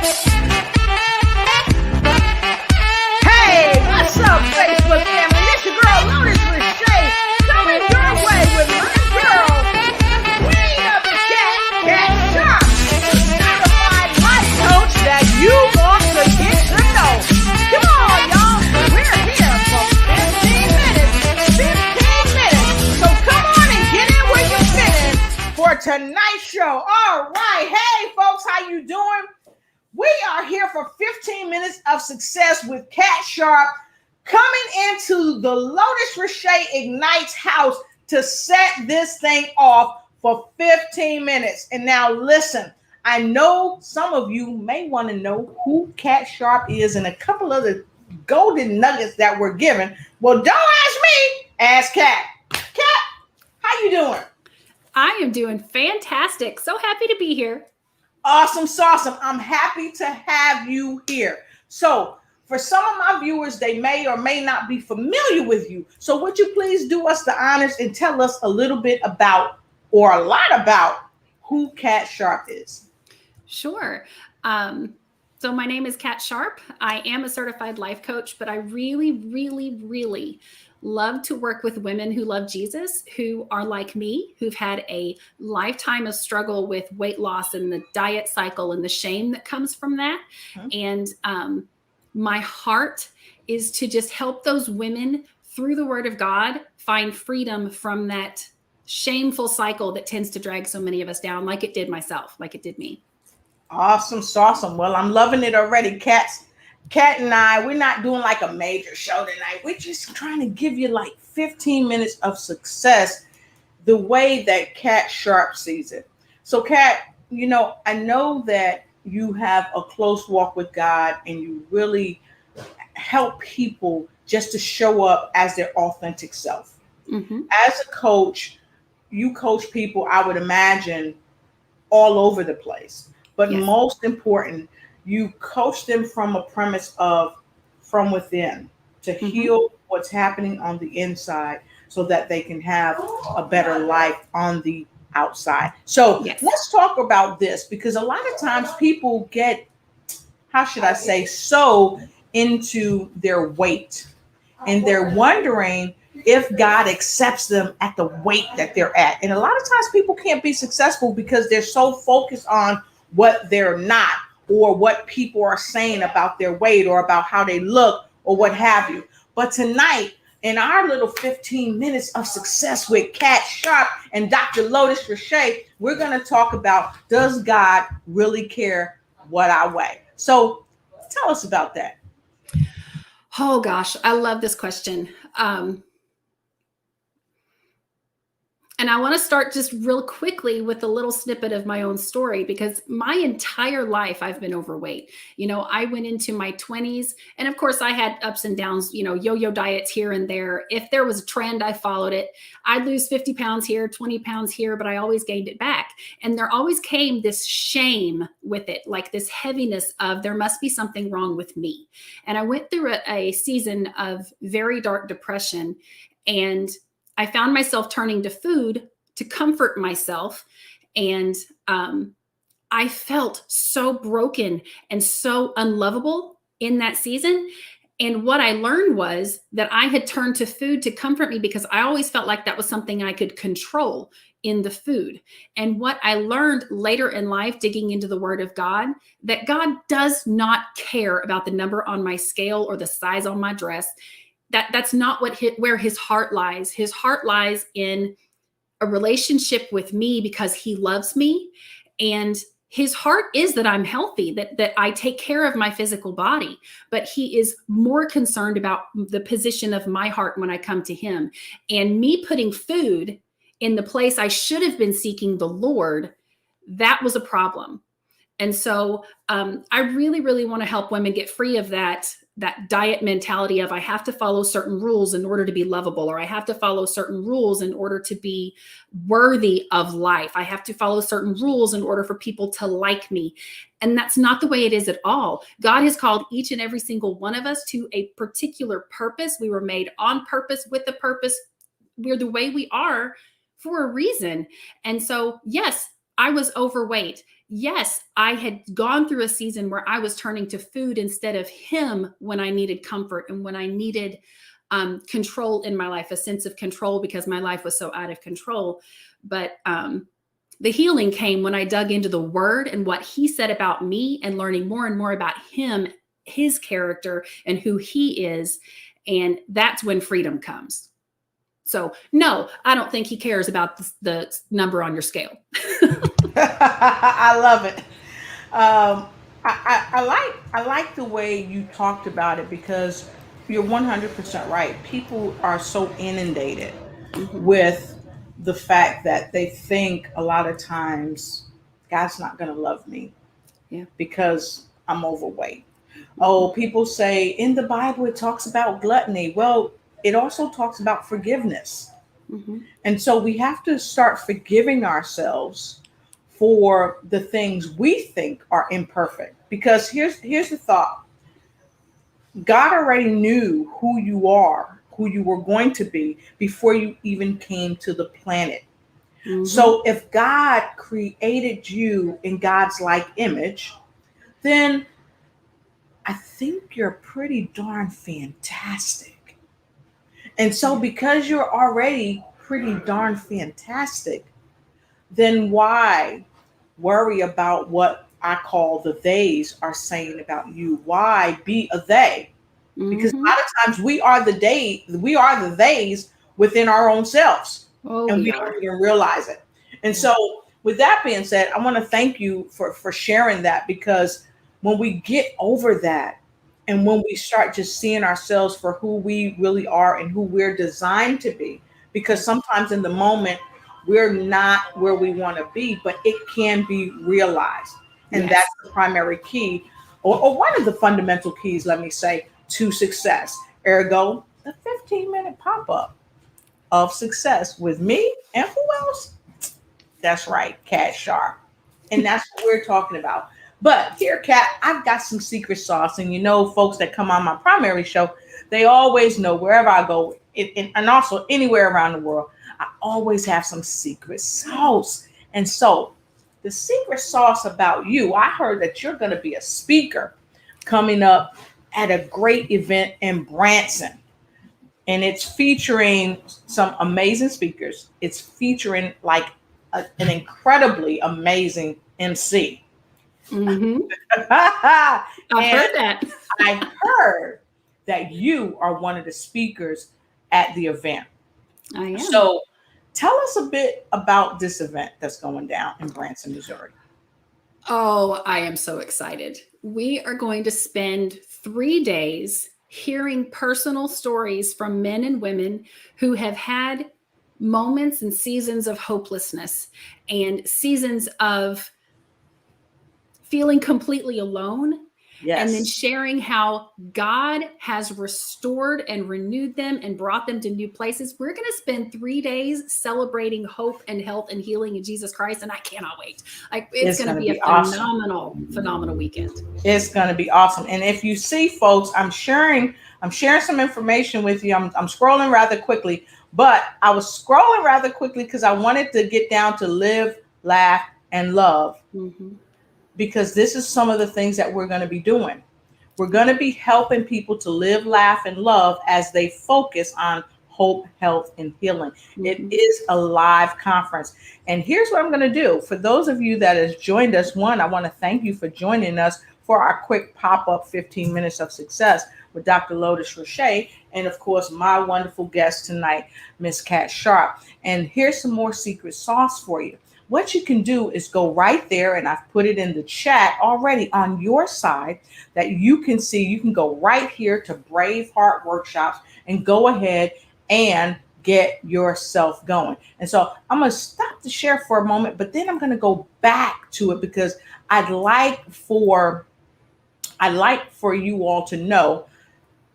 Hey, what's up, Facebook family? This your girl, Lotus Lachey, coming your way with my girl, Queen of the Cat Sharp, certified life coach that you want to get to know. Come on, y'all. We're here for 15 minutes. 15 minutes. So come on and get in where you fit in for tonight's show. All right. Hey, folks, how you doing? We are here for 15 minutes of success with Cat Sharp, coming into the Lotus Lachey Ignites house to set this thing off for 15 minutes. And now listen, I know some of you may want to know who Cat Sharp is and a couple of the golden nuggets that were given. Well, don't ask me, ask Cat. Cat, how you doing? I am doing fantastic. So happy to be here. Awesome sauce. I'm happy to have you here. So for some of my viewers, they may or may not be familiar with you. So would you please do us the honors and tell us a little bit about, or a lot about, who Cat Sharp is? Sure. So my name is Cat Sharp. I am a certified life coach, but I really love to work with women who love Jesus, who are like me, who've had a lifetime of struggle with weight loss and the diet cycle and the shame that comes from that. And my heart is to just help those women through the word of God find freedom from that shameful cycle that tends to drag so many of us down, like it did myself, like it did me. Awesome sauce. Well, I'm loving it already. Cat and I, we're not doing like a major show tonight. We're just trying to give you like 15 minutes of success the way that Cat Sharp sees it. So Cat, you know, I know that you have a close walk with God and you really help people just to show up as their authentic self. As a coach, you coach people, I would imagine, all over the place. But most important, you coach them from a premise of from within to heal what's happening on the inside so that they can have a better life on the outside. So let's talk about this, because a lot of times people get, how should I say, so into their weight and they're wondering if God accepts them at the weight that they're at. And a lot of times people can't be successful because they're so focused on what they're not, or what people are saying about their weight or about how they look or what have you. But tonight, in our little 15 minutes of success with Cat Sharp and Dr. Lotus Lachey, we're going to talk about, does God really care what I weigh? So tell us about that. Oh gosh, I love this question. And I want to start just real quickly with a little snippet of my own story, because my entire life I've been overweight. You know, I went into my 20s and of course I had ups and downs, you know, yo-yo diets here and there. If there was a trend, I followed it. I'd lose 50 pounds here, 20 pounds here, but I always gained it back. And there always came this shame with it, like this heaviness of there must be something wrong with me. And I went through a season of very dark depression, and I found myself turning to food to comfort myself. And I felt so broken and so unlovable in that season. And what I learned was that I had turned to food to comfort me because I always felt like that was something I could control in the food. And what I learned later in life, digging into the word of God, that God does not care about the number on my scale or the size on my dress. That's not where his heart lies. His heart lies in a relationship with me because he loves me. And his heart is that I'm healthy, that I take care of my physical body. But he is more concerned about the position of my heart when I come to him. And me putting food in the place I should have been seeking the Lord, that was a problem. And so I really want to help women get free of that diet mentality of I have to follow certain rules in order to be lovable, or I have to follow certain rules in order to be worthy of life. I have to follow certain rules in order for people to like me. And that's not the way it is at all. God has called each and every single one of us to a particular purpose. We were made on purpose with a purpose. We're the way we are for a reason. And so, yes, I was overweight. Yes, I had gone through a season where I was turning to food instead of him when I needed comfort and when I needed control in my life, a sense of control because my life was so out of control. But the healing came when I dug into the word and what he said about me and learning more and more about him, his character, and who he is. And that's when freedom comes. So, no, I don't think he cares about the number on your scale. I love it. I like the way you talked about it because you're 100% right. People are so inundated Mhm. with the fact that they think a lot of times God's not going to love me Yeah. because I'm overweight. Oh, Mhm. people say in the Bible it talks about gluttony. Well, it also talks about forgiveness. Mhm. And so we have to start forgiving ourselves for the things we think are imperfect. Because here's the thought. God already knew who you are, who you were going to be before you even came to the planet. Mhm. So if God created you in God's like image, then I think you're pretty darn fantastic. And so Yeah. because you're already pretty darn fantastic, then why worry about what I call the theys are saying about you? Why be a they? Because a Mhm. lot of times we are the theys within our own selves, Oh, and we we are. don't even realize it. And Yeah. so, with that being said, I want to thank you for sharing that because when we get over that, and when we start just seeing ourselves for who we really are and who we're designed to be, because Yeah. sometimes in the moment we're not where we want to be, but it can be realized, and that's Yes. the primary key, or one of the fundamental keys, let me say, to success. Ergo, the 15-minute pop up of success with me and who else? That's right, Cat Sharp. And that's what we're talking about. But here, Cat, I've got some secret sauce. And you know, folks that come on my primary show, they always know wherever I go, and also anywhere around the world, I always have some secret sauce. And so, the secret sauce about you, I heard that you're going to be a speaker coming up at a great event in Branson, and it's featuring some amazing speakers. It's featuring like an incredibly amazing MC. Mhm. And I've I heard that. heard that you are one of the speakers at the event. I am. So tell us a bit about this event that's going down in Branson, Missouri. Oh, I am so excited. We are going to spend 3 days hearing personal stories from men and women who have had moments and seasons of hopelessness and seasons of feeling completely alone, and then Yes. sharing how God has restored and renewed them and brought them to new places. We're going to spend 3 days celebrating hope and health and healing in Jesus Christ. And I cannot wait. Like, it's It's going to going to be a be awesome. phenomenal weekend. It's going to be awesome. And if you see, folks, I'm sharing some information with you. I'm scrolling rather quickly, but I was scrolling rather quickly because I wanted to get down to live, laugh, and love, Mhm. because this is some of the things that we're going to be doing. We're going Yeah. to be helping people to live, laugh, and love as they focus on hope, health, and healing. It Mhm. is a live conference. And here's what I'm going to do. For those of you that has joined us, one, I want to thank you for joining us for our quick pop-up 15 minutes of success with Dr. Lotus Roche, and of course, my wonderful guest tonight, Miss Kat Sharp. And here's some more secret sauce for you. What you can do is go right there, and I've put it in the chat already on your side that you can see. You can go right here to Brave Heart Workshops and go ahead and get yourself going. And so I'm going to stop the share for a moment, but then I'm going to go back to it because I'd like for you all to know,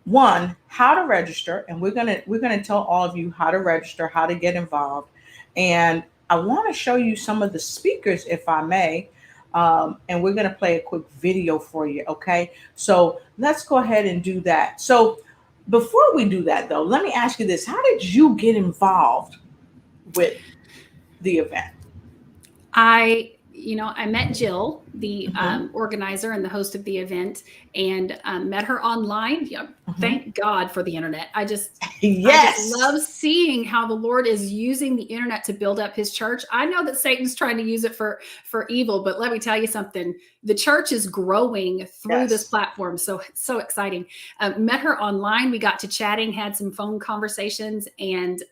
one, how to register, and we're gonna tell all of you how to register, how to get involved, and I want to show you some of the speakers, if I may, and we're gonna play a quick video for you. Okay, so let's go ahead and do that. So before we do that, though, let me ask you this: how did you get involved with the event? I met Jill, the organizer and the host of the event, and met her online. Thank God for the internet. I just Yes. love seeing how the Lord is using the internet to build up his church. I know that Satan's trying to use it for evil, but let me tell you something. The church is growing through this Yes. platform. So exciting. Met her online. We got to chatting, had some phone conversations, and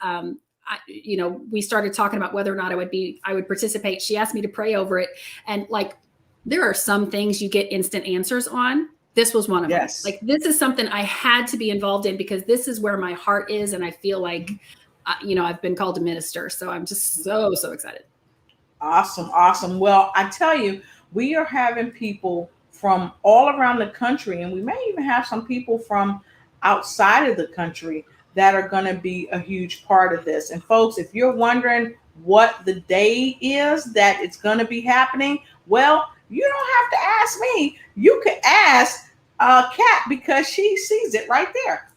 we started talking about whether or not I would participate. She asked me to pray over it. And like, there are some things you get instant answers on. This was one of them. Yes. Like, this is something I had to be involved in because this is where my heart is. And I feel like, I've been called to minister. So I'm just so excited. Awesome. Awesome. Well, I tell you, we are having people from all around the country, and we may even have some people from outside of the country that are going to be a huge part of this. And folks, if you're wondering what the day is that it's going to be happening, well, you don't have to ask me. You can ask Kat because she sees it right there.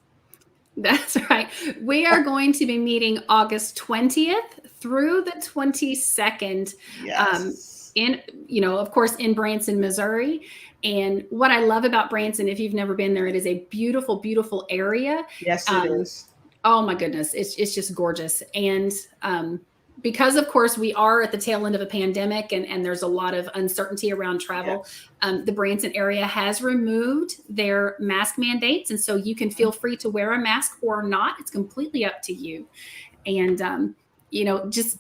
That's right. We are going to be meeting August 20th through the 22nd. Yes. Of course, in Branson, Missouri. And what I love about Branson, if you've never been there, it is a beautiful, beautiful area. Yes, it is. Oh my goodness, it's just gorgeous. And because, of course, we are at the tail end of a pandemic and there's a lot of uncertainty around travel, Yes. the Branson area has removed their mask mandates. And so you can feel free to wear a mask or not. It's completely up to you. And, just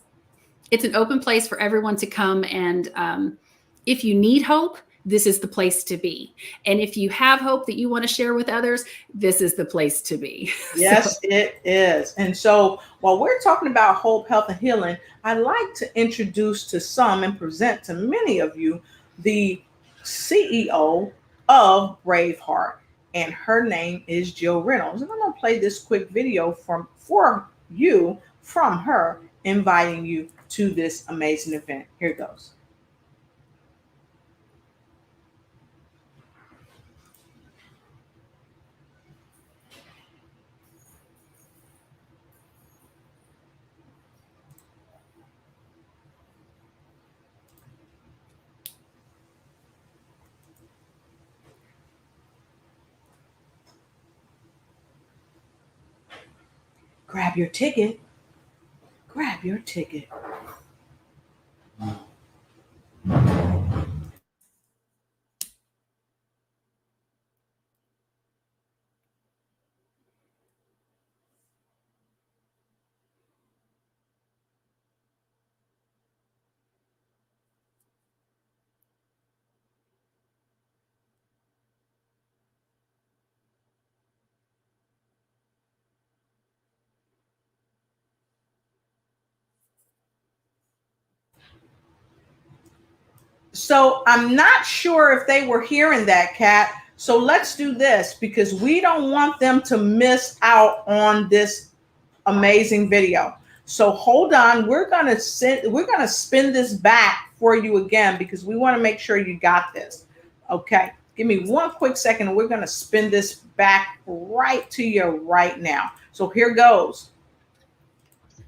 it's an open place for everyone to come. And if you need hope, this is the place to be. And if you have hope that you want to share with others, this is the place to be. Yes, it is. And so while we're talking about hope, health, and healing, I'd like to introduce to some and present to many of you the CEO of Braveheart. And her name is Jill Reynolds. And I'm going to play this quick video for you from her, inviting you to this amazing event. Here it goes. Grab your ticket. Grab your ticket. So I'm not sure if they were hearing that, Kat. So let's do this because we don't want them to miss out on this amazing video. So hold on, we're gonna spin this back for you again because we want to make sure you got this. Okay, give me one quick second and we're gonna spin this back right to you right now. So here goes.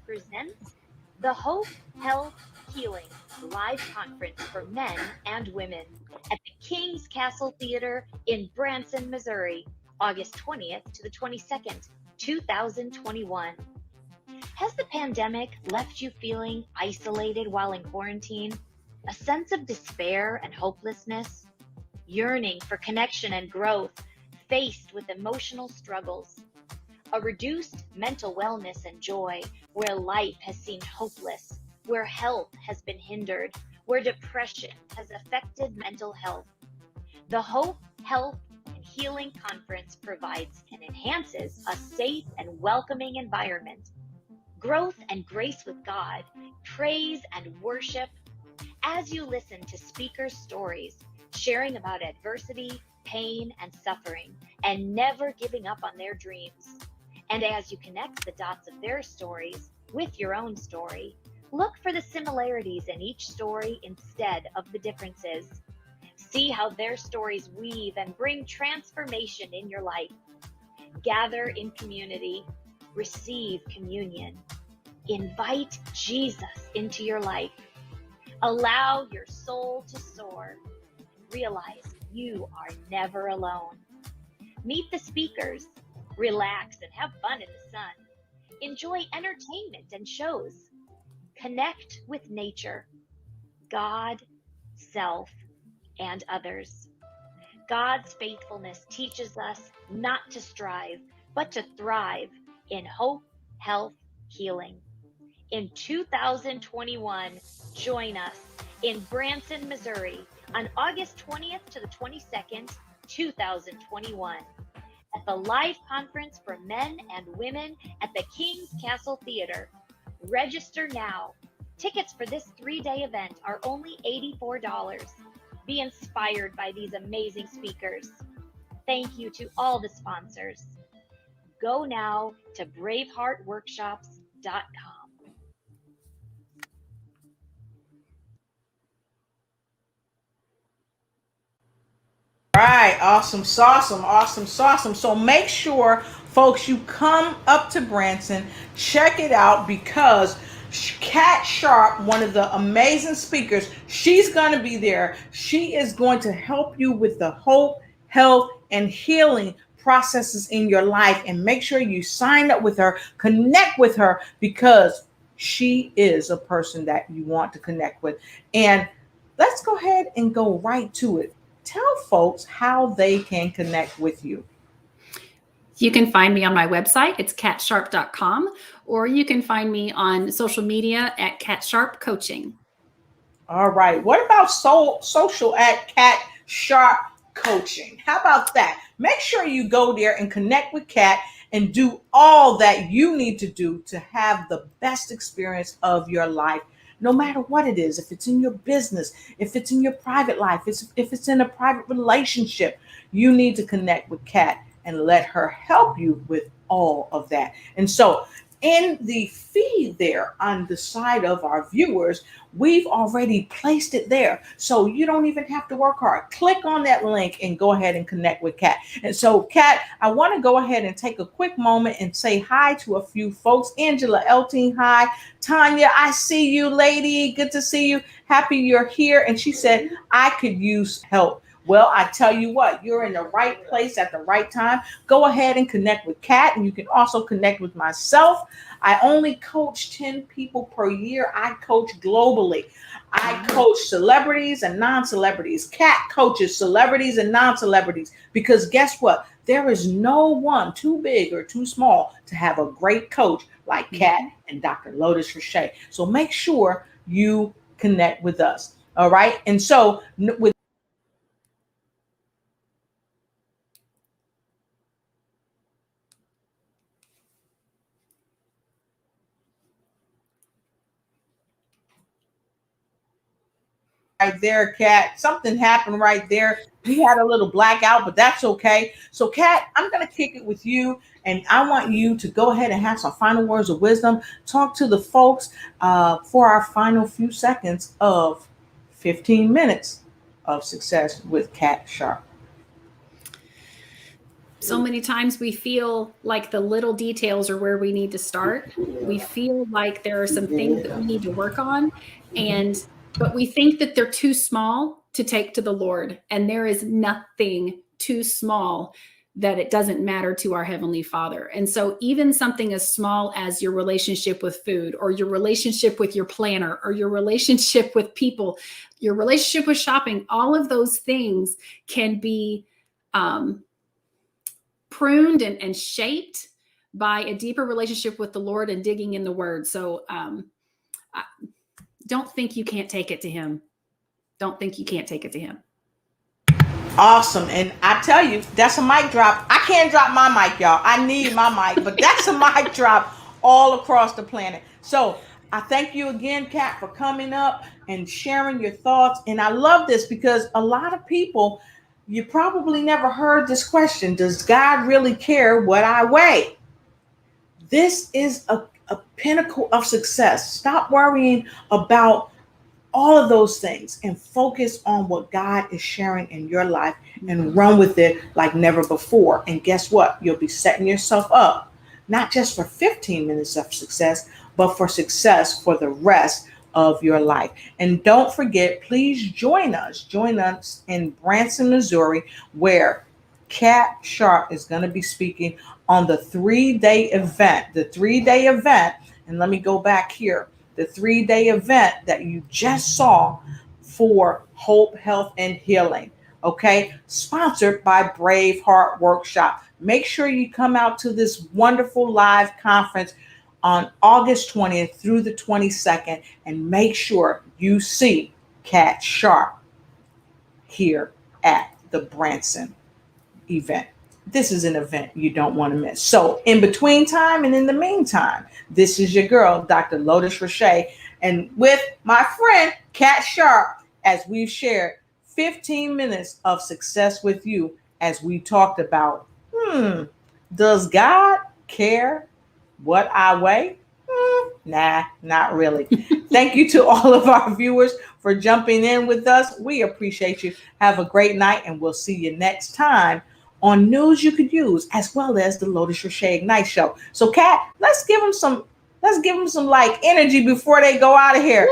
Presents the Hope, Health, Healing live conference for men and women at the King's Castle Theater in Branson, Missouri, August 20th to the 22nd, 2021. Has the pandemic left you feeling isolated while in quarantine? A sense of despair and hopelessness? Yearning for connection and growth, faced with emotional struggles? A reduced mental wellness and joy, where life has seemed hopeless, where health has been hindered, where depression has affected mental health. The Hope, Health, and Healing Conference provides and enhances a safe and welcoming environment. Growth and grace with God, praise and worship. As you listen to speakers' stories, sharing about adversity, pain, and suffering, and never giving up on their dreams. And as you connect the dots of their stories with your own story, look for the similarities in each story instead of the differences. See how their stories weave and bring transformation in your life. Gather in community, receive communion, invite Jesus into your life. Allow your soul to soar. Realize you are never alone. Meet the speakers. Relax and have fun in the sun. Enjoy entertainment and shows. Connect with nature, God, self, and others. God's faithfulness teaches us not to strive, but to thrive in hope, health, healing. In 2021, join us in Branson, Missouri on August 20th to the 22nd, 2021 at the live conference for men and women at the King's Castle Theater. Register now. Tickets for this 3-day event are only $84. Be inspired by these amazing speakers. Thank you to all the sponsors. Go now to braveheartworkshops.com. Right, awesome, awesome, awesome, awesome. So make sure, folks, you come up to Branson, check it out, because Kat Sharp, one of the amazing speakers, she's going to be there. She is going to help you with the hope, health, and healing processes in your life. And make sure you sign up with her, connect with her, because she is a person that you want to connect with. And let's go ahead and go right to it. Tell folks how they can connect with you. You can find me on my website. It's catsharp.com, or you can find me on social media at Cat Sharp Coaching. All right. What about social at Cat Sharp Coaching? How about that? Make sure you go there and connect with Kat and do all that you need to do to have the best experience of your life, no matter what it is. If it's in your business, if it's in your private life, if it's in a private relationship, you need to connect with Kat and let her help you with all of that. And so in the feed there on the side of our viewers, we've already placed it there. So you don't even have to work hard. Click on that link and go ahead and connect with Kat. And so, Kat, I want to go ahead and take a quick moment and say hi to a few folks. Angela Elting, hi. Tanya, I see you, lady. Good to see you. Happy you're here. And she said, I could use help. Well, I tell you what, you're in the right place at the right time. Go ahead and connect with Kat, and you can also connect with myself. I only coach 10 people per year. I coach globally. I coach celebrities and non-celebrities. Kat coaches celebrities and non-celebrities, because guess what? There is no one too big or too small to have a great coach like Kat and Dr. Lotus Roche. So make sure you connect with us. All right. And so with right there, Kat. Something happened right there. We had a little blackout, but that's okay. So, Kat, I'm going to kick it with you, and I want you to go ahead and have some final words of wisdom. Talk to the folks for our final few seconds of 15 minutes of success with Kat Sharp. So many times we feel like the little details are where we need to start. We feel like there are some things that we need to work on, but we think that they're too small to take to the Lord. And there is nothing too small that it doesn't matter to our Heavenly Father. And so even something as small as your relationship with food, or your relationship with your planner, or your relationship with people, your relationship with shopping, all of those things can be pruned and shaped by a deeper relationship with the Lord and digging in the Word. So don't think you can't take it to Him. Don't think you can't take it to Him. Awesome. And I tell you, that's a mic drop. I can't drop my mic, y'all. I need my mic, but that's a mic drop all across the planet. So I thank you again, Kat, for coming up and sharing your thoughts. And I love this because a lot of people, you probably never heard this question: does God really care what I weigh? This is a pinnacle of success. Stop worrying about all of those things and focus on what God is sharing in your life and run with it like never before. And guess what? You'll be setting yourself up, not just for 15 minutes of success, but for success for the rest of your life. And don't forget, please join us. Join us in Branson, Missouri, where Kat Sharp is going to be speaking on the 3-day event. The 3-day event, and let me go back here. The 3-day event that you just saw for Hope, Health, and Healing. Okay, sponsored by Braveheart Workshop. Make sure you come out to this wonderful live conference on August 20th through the 22nd, and make sure you see Kat Sharp here at the Branson event. This is an event you don't want to miss. So in between time and in the meantime, this is your girl, Dr. Lotus Roche, and with my friend, Kat Sharp, as we've shared 15 minutes of success with you, as we talked about, does God care what I weigh? Nah, not really. Thank you to all of our viewers for jumping in with us. We appreciate you. Have a great night, and we'll see you next time on News You Could Use, as well as the Lotus Roche Ignite Show. So, Kat, let's give them some like energy before they go out of here.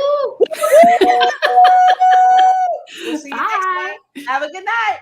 We'll see you next time. Have a good night.